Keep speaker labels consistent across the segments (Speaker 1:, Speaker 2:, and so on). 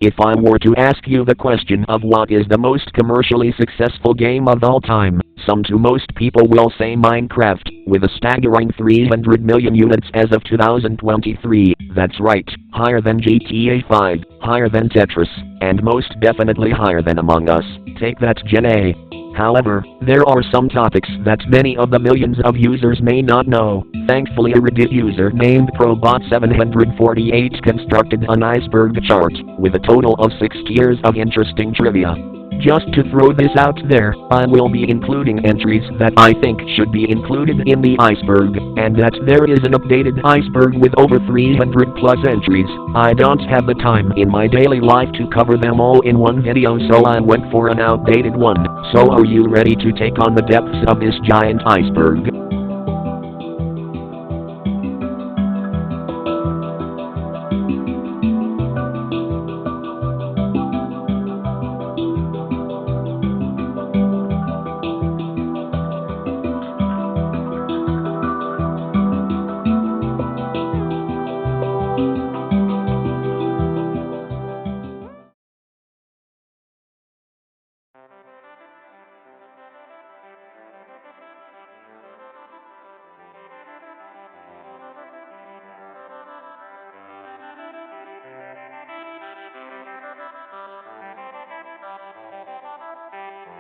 Speaker 1: If I were to ask you the question of what is the most commercially successful game of all time, some to most people will say Minecraft, with a staggering 300 million units as of 2023. That's right, higher than GTA 5, higher than Tetris, and most definitely higher than Among Us. Take that, Gen A. However, there are some topics that many of the millions of users may not know. Thankfully, a Reddit user named Probot748 constructed an iceberg chart with a total of 6 tiers of interesting trivia. Just to throw this out there, I will be including entries that I think should be included in the iceberg, and that there is an updated iceberg with over 300 plus entries. I don't have the time in my daily life to cover them all in one video, so I went for an outdated one. So are you ready to take on the depths of this giant iceberg?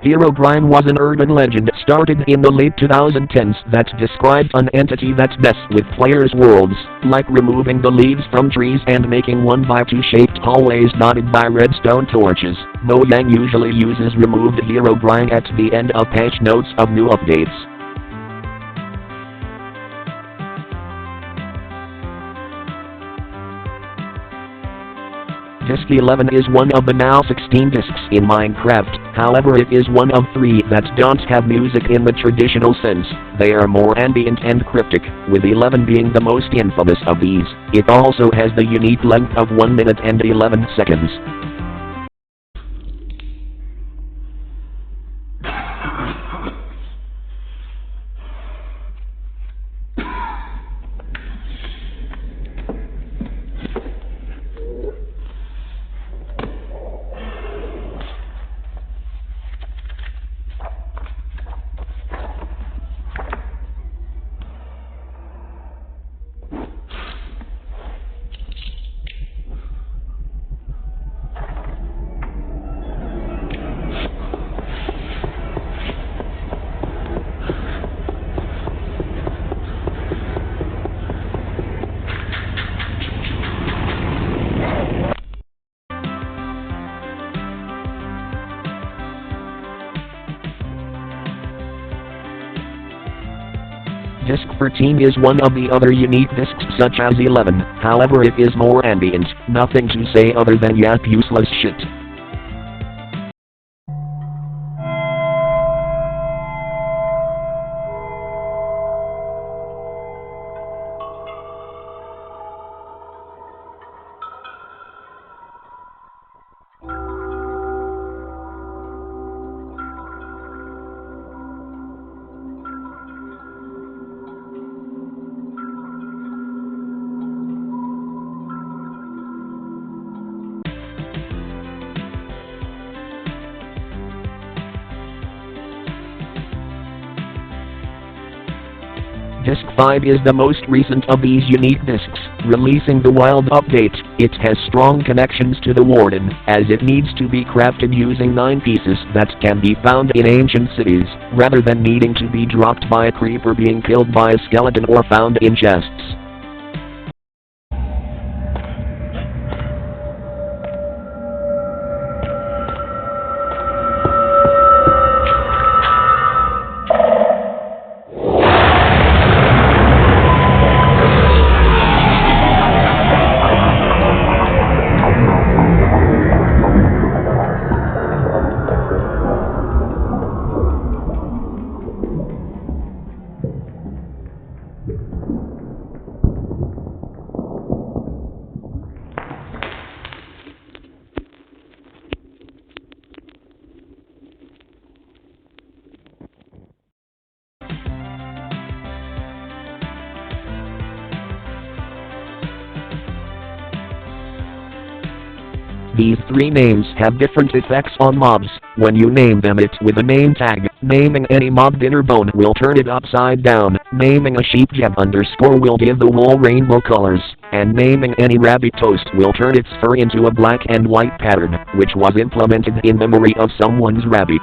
Speaker 1: Herobrine was an urban legend started in the late 2010s that described an entity that messes with players' worlds, like removing the leaves from trees and making 1x2 shaped hallways dotted by redstone torches. Mojang usually uses removed Herobrine at the end of patch notes of new updates. Disk 11 is one of the now 16 disks in Minecraft, however it is one of 3 that don't have music in the traditional sense. They are more ambient and cryptic, with 11 being the most infamous of these. It also has the unique length of 1 minute and 11 seconds. Disk 13 is one of the other unique disks such as 11, however it is more ambient. Nothing to say other than yap, useless shit. Disk 5 is the most recent of these unique disks, releasing the Wild update. It has strong connections to the Warden, as it needs to be crafted using 9 pieces that can be found in ancient cities, rather than needing to be dropped by a creeper being killed by a skeleton or found in chests. These three names have different effects on mobs. When you name them it with a name tag, naming any mob dinner bone will turn it upside down, naming a sheep gem underscore will give the wall rainbow colors, and naming any rabbit toast will turn its fur into a black and white pattern, which was implemented in memory of someone's rabbit.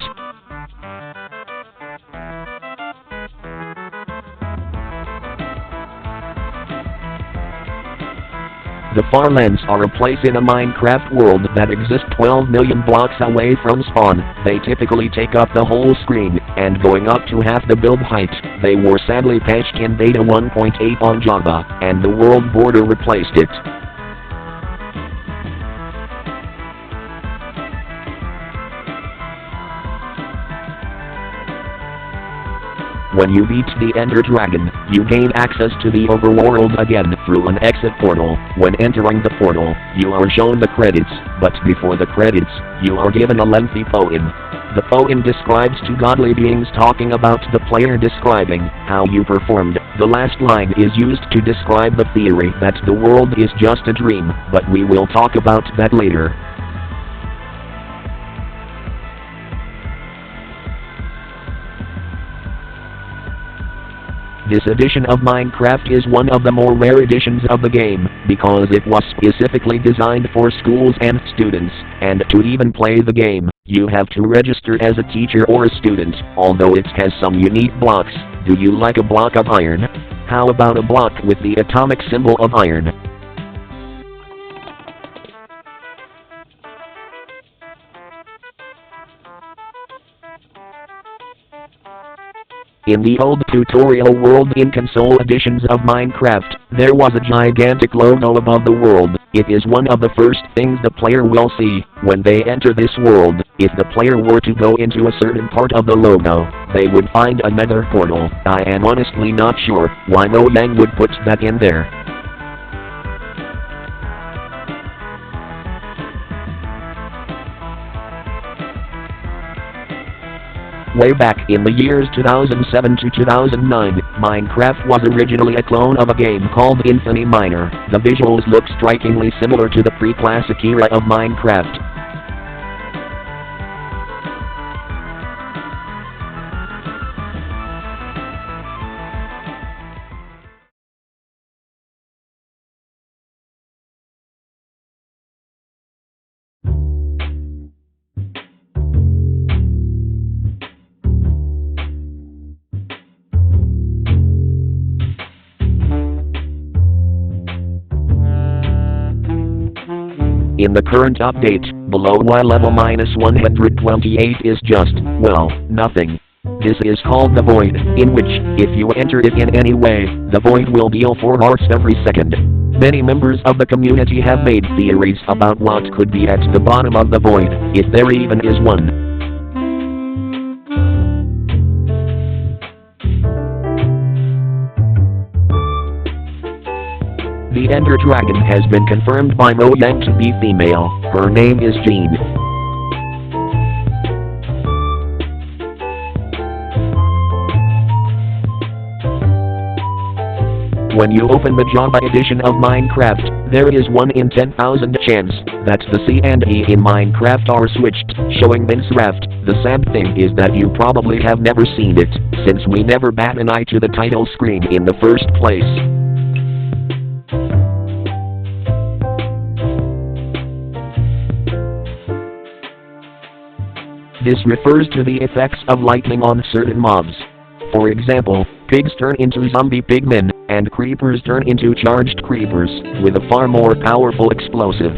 Speaker 1: The Farlands are a place in a Minecraft world that exists 12 million blocks away from spawn. They typically take up the whole screen, and going up to half the build height. They were sadly patched in Beta 1.8 on Java, and the world border replaced it. When you beat the Ender Dragon, you gain access to the overworld again through an exit portal. When entering the portal, you are shown the credits, but before the credits, you are given a lengthy poem. The poem describes two godly beings talking about the player describing how you performed. The last line is used to describe the theory that the world is just a dream, but we will talk about that later. This edition of Minecraft is one of the more rare editions of the game, because it was specifically designed for schools and students, and to even play the game, you have to register as a teacher or a student, although it has some unique blocks. Do you like a block of iron? How about a block with the atomic symbol of iron? In the old tutorial world in console editions of Minecraft, there was a gigantic logo above the world. It is one of the first things the player will see when they enter this world. If the player were to go into a certain part of the logo, they would find a nether portal. I am honestly not sure why Mojang would put that in there. Way back in the years 2007 to 2009, Minecraft was originally a clone of a game called LEMMiNO. The visuals look strikingly similar to the pre-classic era of Minecraft. In the current update, below Y level -128 is just, well, nothing. This is called the Void, in which, if you enter it in any way, the Void will deal 4 hearts every second. Many members of the community have made theories about what could be at the bottom of the Void, if there even is one. The Ender Dragon has been confirmed by Mojang to be female. Her name is Jean. When you open the Java edition of Minecraft, there is 1 in 10,000 chance that the C and E in Minecraft are switched, showing Minecraft. The sad thing is that you probably have never seen it, since we never bat an eye to the title screen in the first place. This refers to the effects of lightning on certain mobs. For example, pigs turn into zombie pigmen, and creepers turn into charged creepers, with a far more powerful explosive.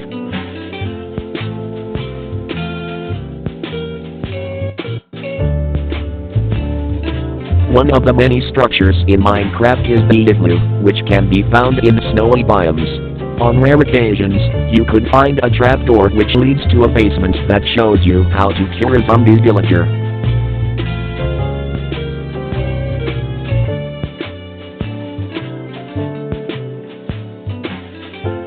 Speaker 1: One of the many structures in Minecraft is the igloo, which can be found in snowy biomes. On rare occasions, you could find a trapdoor which leads to a basement that shows you how to cure a zombie villager.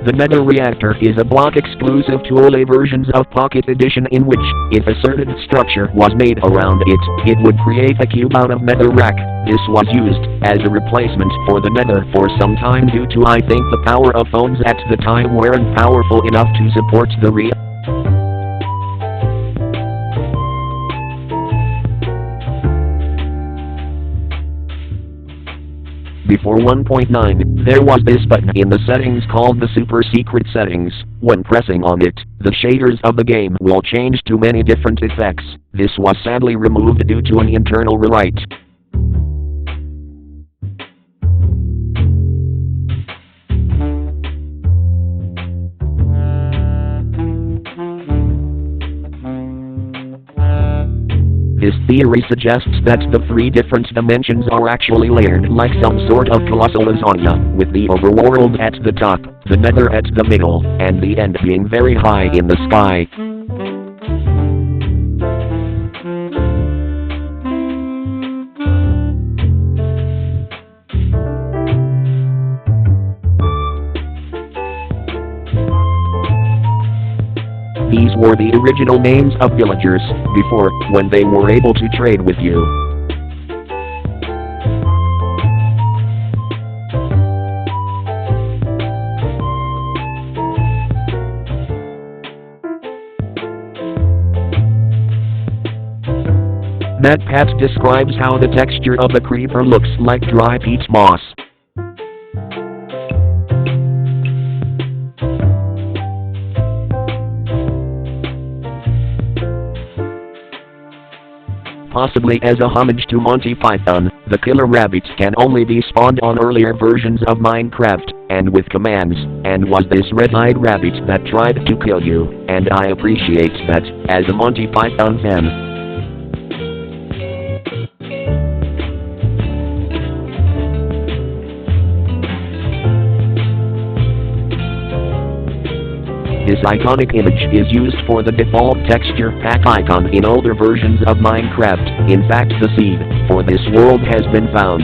Speaker 1: The Nether Reactor is a block exclusive to OLE versions of Pocket Edition, in which, if a certain structure was made around it, it would create a cube out of netherrack. This was used as a replacement for the Nether for some time due to, I think, the power of phones at the time weren't powerful enough to support the Before 1.9, there was this button in the settings called the super secret settings. When pressing on it, the shaders of the game will change to many different effects. This was sadly removed due to an internal rewrite. This theory suggests that the three different dimensions are actually layered like some sort of colossal lasagna, with the overworld at the top, the nether at the middle, and the end being very high in the sky. These were the original names of villagers, before, when they were able to trade with you. MatPat describes how the texture of the creeper looks like dry peat moss. Possibly as a homage to Monty Python, the killer rabbits can only be spawned on earlier versions of Minecraft, and with commands, and was this red-eyed rabbit that tried to kill you, and I appreciate that, as a Monty Python fan. This iconic image is used for the default texture pack icon in older versions of Minecraft. In fact, the seed for this world has been found.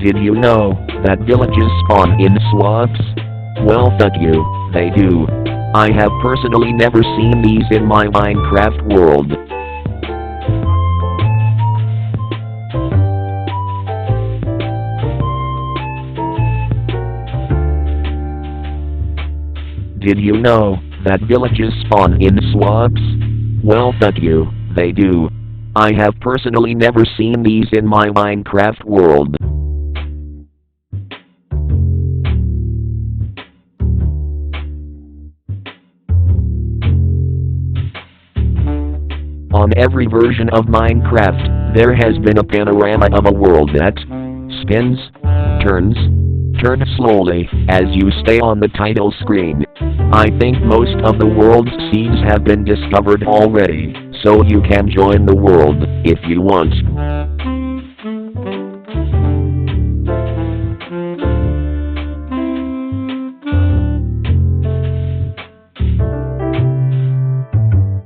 Speaker 1: Did you know that villages spawn in swamps? Well, fuck you, they do. I have personally never seen these in my Minecraft world. Did you know that villages spawn in swamps? Well, fuck you, they do. I have personally never seen these in my Minecraft world. On every version of Minecraft, there has been a panorama of a world that spins, turns slowly as you stay on the title screen. I think most of the world's seeds have been discovered already, so you can join the world if you want.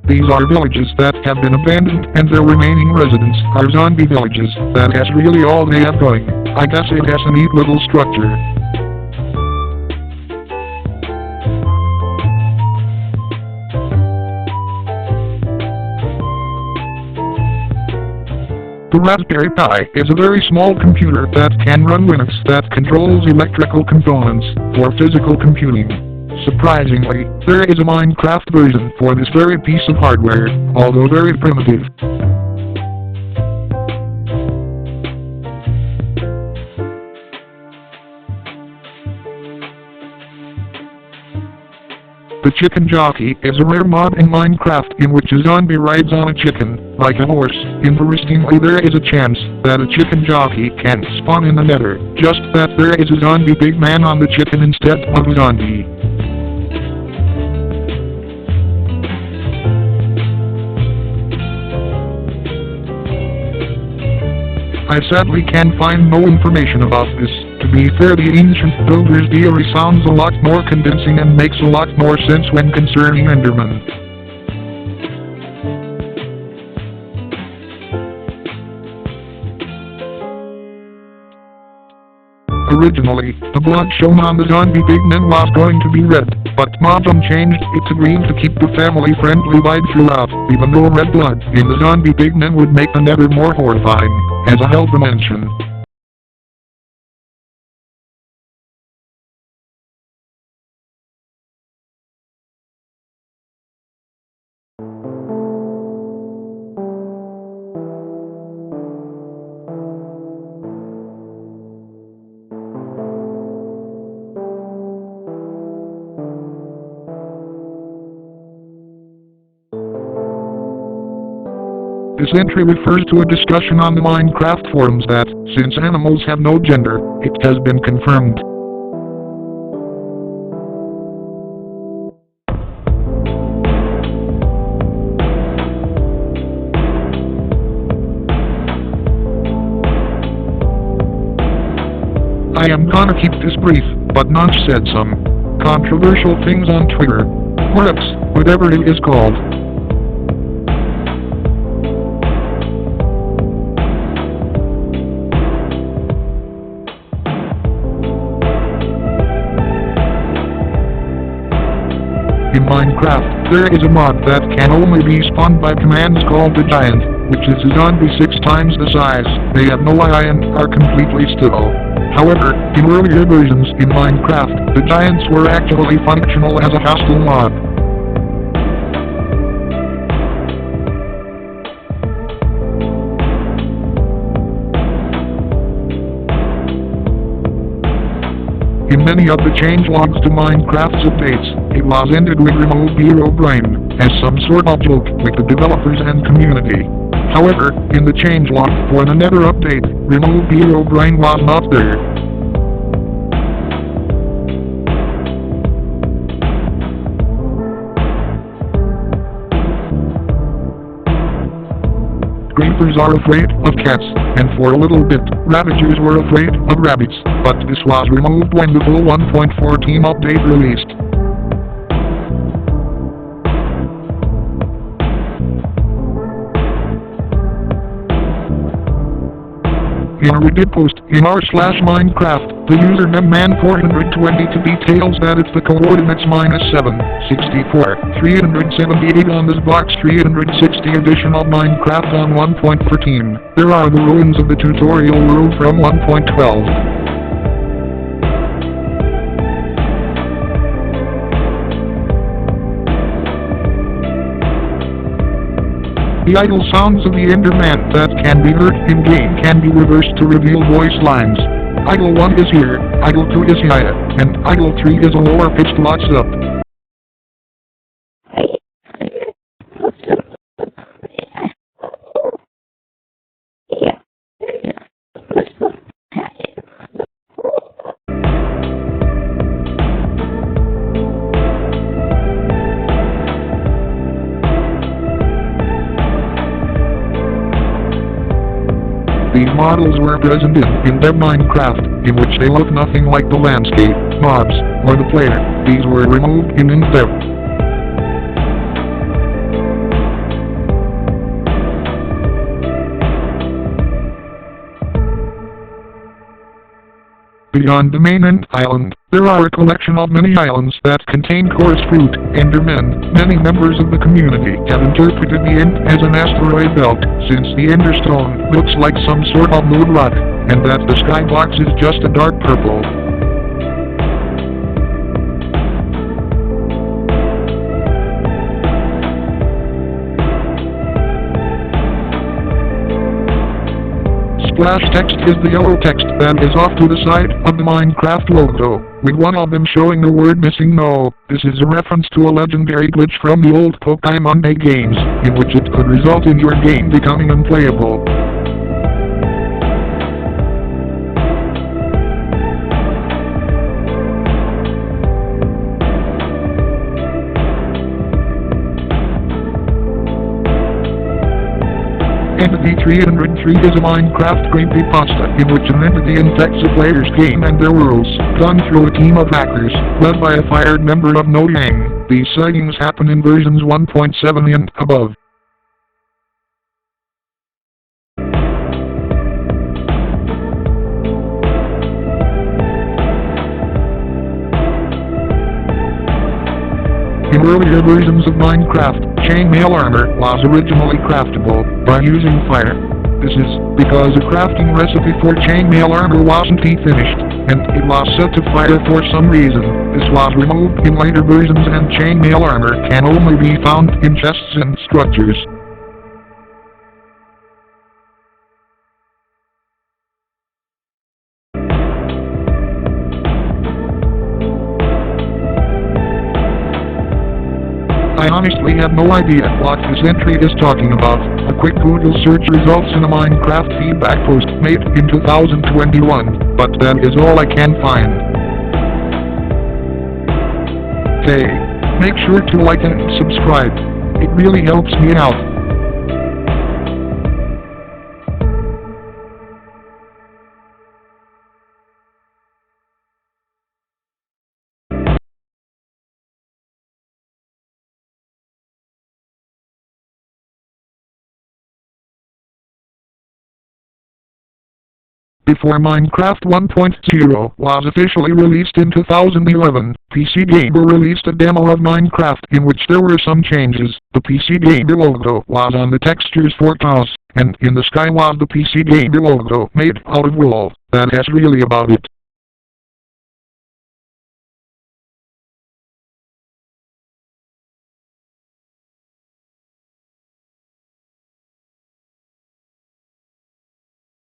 Speaker 2: These are villages that have been abandoned, and their remaining residents are zombie villages. That is really all they have going. I guess it has a neat little structure. The Raspberry Pi is a very small computer that can run Linux that controls electrical components for physical computing. Surprisingly, there is a Minecraft version for this very piece of hardware, although very primitive. The Chicken Jockey is a rare mod in Minecraft in which a zombie rides on a chicken, like a horse. Interestingly, there is a chance that a chicken jockey can spawn in the nether, just that there is a zombie big man on the chicken instead of a zombie. I sadly can find no information about this. To be fair, the ancient builder's theory sounds a lot more convincing and makes a lot more sense when concerning Enderman. Originally, the blood shown on the zombie pigment was going to be red, but Mom changed it to green to keep the family-friendly vibe throughout, even though red blood in the zombie pigment would make the nether more horrifying, as a hell dimension. This entry refers to a discussion on the Minecraft forums that, since animals have no gender, it has been confirmed. I am gonna keep this brief, but Notch said some controversial things on Twitter, or X, whatever it is called. In Minecraft, there is a mod that can only be spawned by commands called the Giant, which is a zombie 6 times the size. They have no eye and are completely still. However, in earlier versions in Minecraft, the Giants were actually functional as a hostile mod. In many of the changelogs to Minecraft's updates, it was ended with remove Herobrine, as some sort of joke with the developers and community. However, in the changelog for the Nether update, remove Herobrine was not there. Creepers are afraid of cats, and for a little bit, Ravagers were afraid of rabbits, but this was removed when the full 1.14 update released. In a Reddit post in r/Minecraft, the username man420 details that it's the coordinates -7, 64, 378 on this box 360 edition of Minecraft on 1.14. There are the ruins of the tutorial world from 1.12. The idle sounds of the Enderman that can be heard in-game can be reversed to reveal voice lines. Idle 1 is here, Idle 2 is here, and Idle 3 is a lower pitched lots up. These models were present in their Minecraft, in which they look nothing like the landscape, mobs, or the player. These were removed in depth. Beyond the main island, there are a collection of many islands that contain coarse fruit, Endermen. Many members of the community have interpreted the end as an asteroid belt, since the Enderstone looks like some sort of moon rock, and that the skybox is just a dark purple. Splash text is the yellow text that is off to the side of the Minecraft logo, with one of them showing the word missing no. This is a reference to a legendary glitch from the old Pokemon Day games, in which it could result in your game becoming unplayable. Entity 303 is a Minecraft creepypasta in which an entity infects a player's game and their worlds, done through a team of hackers, led by a fired member of No Yang. These sightings happen in versions 1.7 and above. In earlier versions of Minecraft, chainmail armor was originally craftable by using fire. This is because a crafting recipe for chainmail armor wasn't finished, and it was set to fire for some reason. This was removed in later versions and chainmail armor can only be found in chests and structures. I honestly have no idea what this entry is talking about. A quick Google search results in a Minecraft feedback post made in 2021, but that is all I can find. Hey, make sure to like and subscribe. It really helps me out. Before Minecraft 1.0 was officially released in 2011, PC Gamer released a demo of Minecraft in which there were some changes. The PC Gamer logo was on the textures for cars, and in the sky was the PC Gamer logo made out of wool. That's really about it.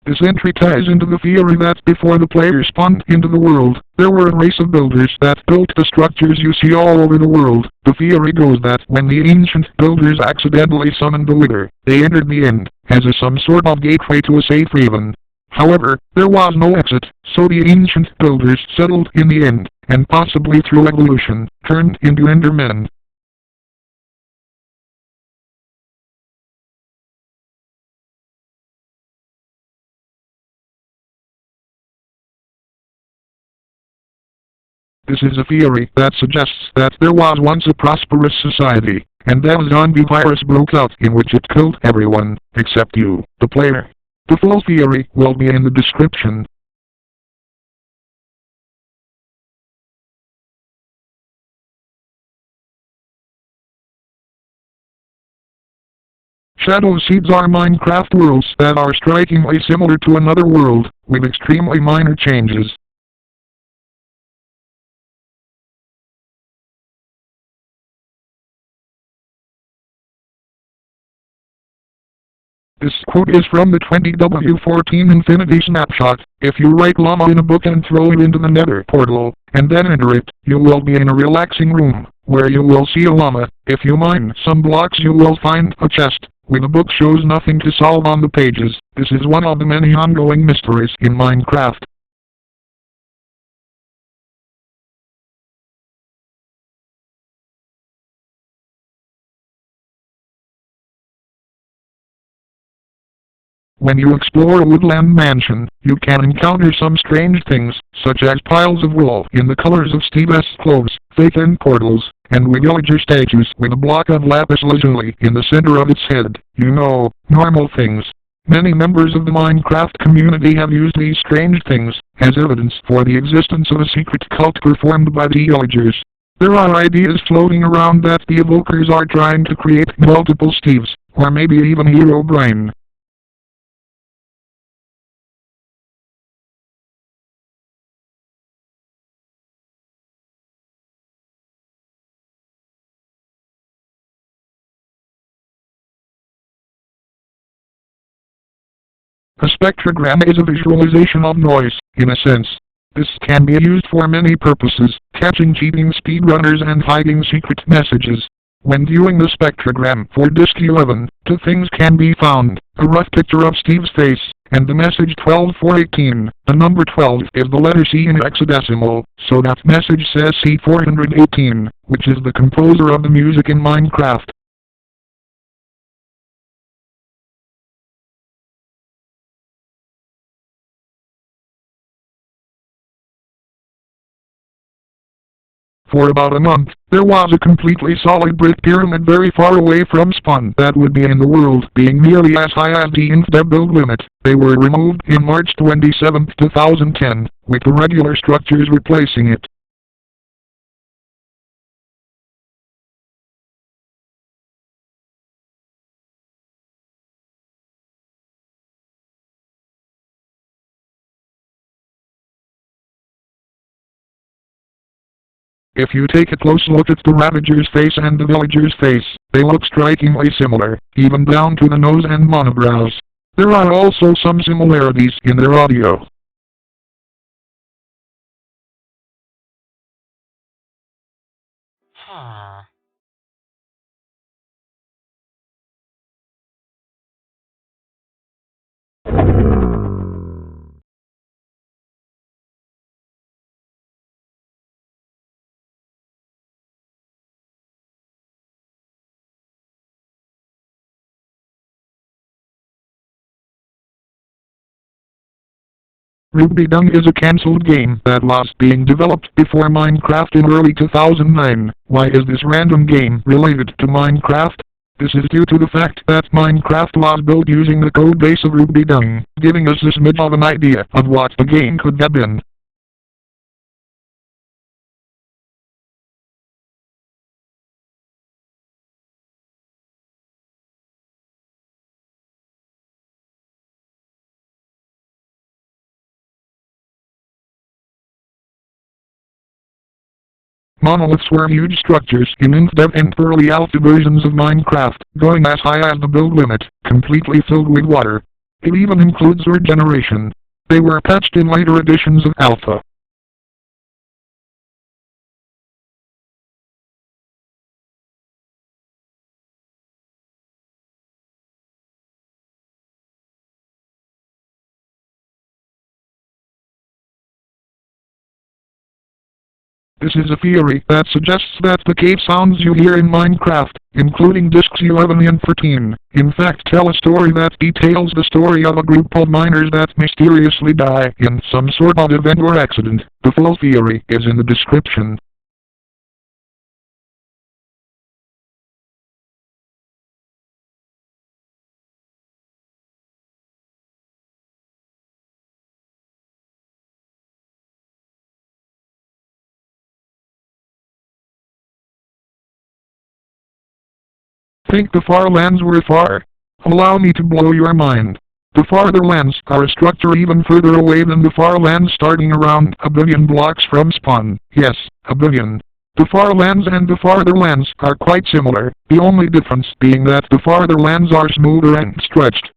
Speaker 2: This entry ties into the theory that before the player spawned into the world, there were a race of builders that built the structures you see all over the world. The theory goes that when the ancient builders accidentally summoned the Wither, they entered the end, as some sort of gateway to a safe haven. However, there was no exit, so the ancient builders settled in the end, and possibly through evolution, turned into Endermen. This is a theory that suggests that there was once a prosperous society, and then a zombie virus broke out in which it killed everyone, except you, the player. The full theory will be in the description. Shadow seeds are Minecraft worlds that are strikingly similar to another world, with extremely minor changes. This quote is from the 20W14 Infinity Snapshot. If you write llama in a book and throw it into the nether portal, and then enter it, you will be in a relaxing room, where you will see a llama. If you mine some blocks you will find a chest, with a book shows nothing to solve on the pages. This is one of the many ongoing mysteries in Minecraft. When you explore a woodland mansion, you can encounter some strange things, such as piles of wool in the colors of Steve's clothes, fake end portals, and villager statues with a block of lapis lazuli in the center of its head. You know, normal things. Many members of the Minecraft community have used these strange things as evidence for the existence of a secret cult performed by the villagers. There are ideas floating around that the evokers are trying to create multiple Steves, or maybe even Herobrine. A spectrogram is a visualization of noise, in a sense. This can be used for many purposes, catching cheating speedrunners and hiding secret messages. When viewing the spectrogram for Disc 11, two things can be found: a rough picture of Steve's face, and the message 12418. The number 12 is the letter C in hexadecimal, so that message says C418, which is the composer of the music in Minecraft. For about a month, there was a completely solid brick pyramid very far away from spawn that would be in the world, being nearly as high as the inf build limit. They were removed in March 27, 2010, with the regular structures replacing it. If you take a close look at the Ravager's face and the Villager's face, they look strikingly similar, even down to the nose and monobrows. There are also some similarities in their audio. Ruby-Dung is a cancelled game that was being developed before Minecraft in early 2009. Why is this random game related to Minecraft? This is due to the fact that Minecraft was built using the codebase of Ruby-Dung, giving us this smidge of an idea of what the game could have been. Monoliths were huge structures in InfDev and early alpha versions of Minecraft, going as high as the build limit, completely filled with water. It even includes regeneration. They were patched in later editions of alpha. This is a theory that suggests that the cave sounds you hear in Minecraft, including discs 11 and 14, in fact tell a story that details the story of a group of miners that mysteriously die in some sort of event or accident. The full theory is in the description. Think the far lands were far. Allow me to blow your mind. The farther lands are a structure even further away than the far lands, starting around 1 billion blocks from spawn. Yes, 1 billion. The far lands and the farther lands are quite similar, the only difference being that the farther lands are smoother and stretched.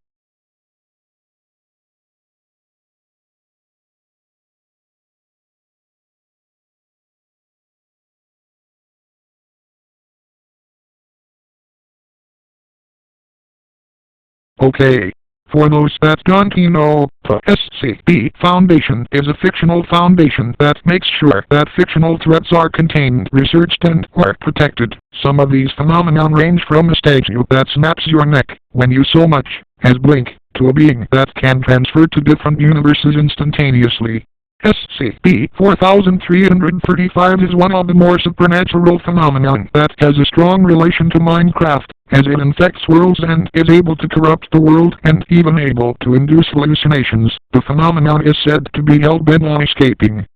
Speaker 2: Okay. For those that don't know, the SCP Foundation is a fictional foundation that makes sure that fictional threats are contained, researched and or protected. Some of these phenomena range from a statue that snaps your neck when you so much as blink, to a being that can transfer to different universes instantaneously. SCP-4335 is one of the more supernatural phenomena that has a strong relation to Minecraft, as it infects worlds and is able to corrupt the world and even able to induce hallucinations. The phenomenon is said to be hell-bent on escaping.